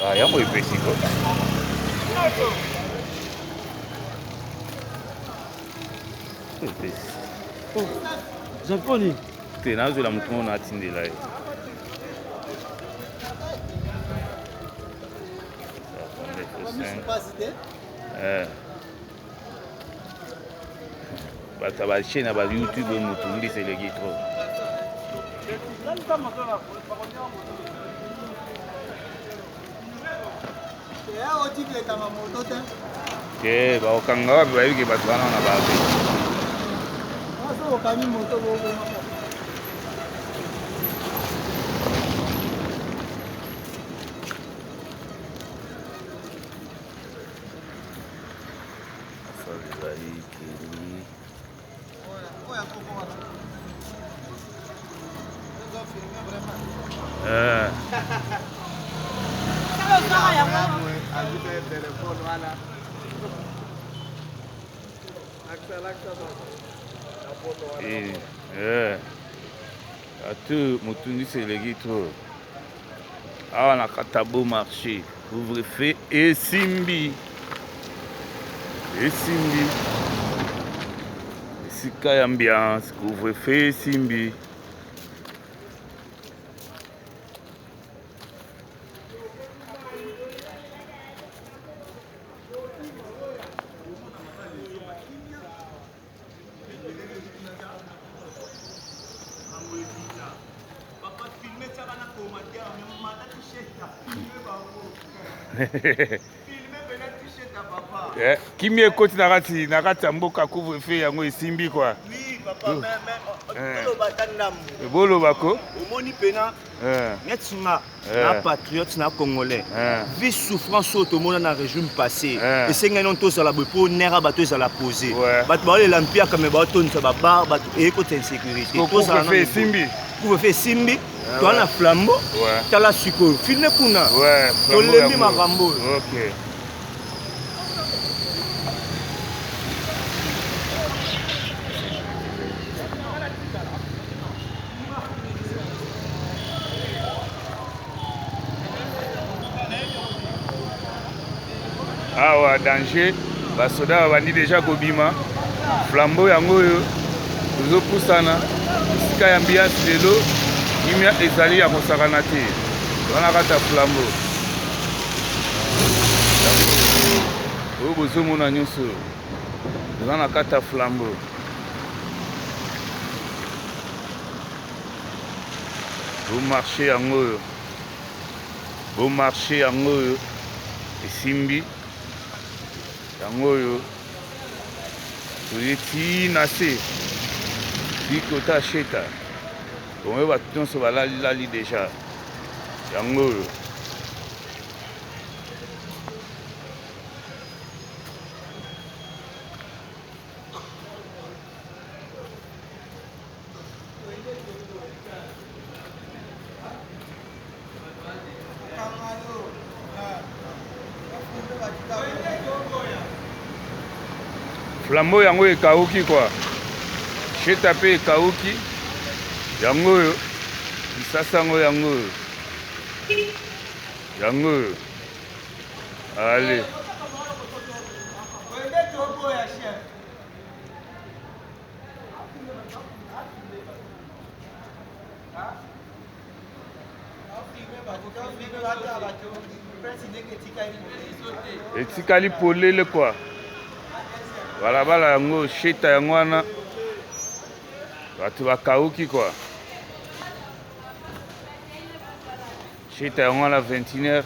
Ah, yango epesi ko. Epesi. Japoni. Te nazwela motu ngo na atindela ye. Bato bachaîne na ba YouTube motu ngisi eleki trop. Ke bakokanga wapi bayebi ke bato wana na babe. Atu mutundi selegi trop. Awa na kata beau marché. Couvre-feu esimbi. Esika ambiance. Couvre-feu esimbi. Kimi ekoti na kati ya mboka couvre-feu yango esimbi kwa. Boloba ko omoni pena neti nga na patriote na congolais vi souffrance oyo tomona na régime passé esengeli nano tozala boye mpo nera bato ezala posé bato baolela mpiaka me baotondisa babar bato eyekota insécurité couvre-feu esimbi toa na flambeau tala sikoyo filme kuna tolembi makambo oyo. Awa danger basoda babandi déjà kobima flambeau yango oyo tozopusana esika ya ambiance lelo kimia ezali ya kosakana te wana kata flambeau oyo bozomona nyonso eza na kata flambeau. Bomarché yango oyo esimbi yango oyo toyeti na se tikota asheta oyo bato nyonso balalilali deja yango oyo flambeau yango ekauki kwa sheta pe ekauki yango oyo lisasango yango oyo ale etikali polele kwa balabala yango sheta yango wana bato bakauki kwa sheta yango wana 21h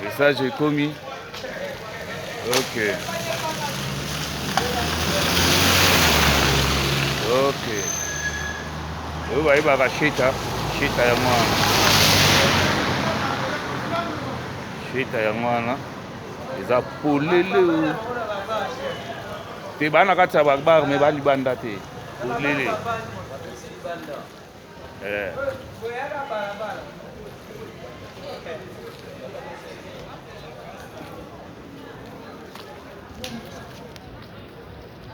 message ekomi ok oyo bayebaka sheta yango wana eza polele te bana kati ya babar me balibanda te polele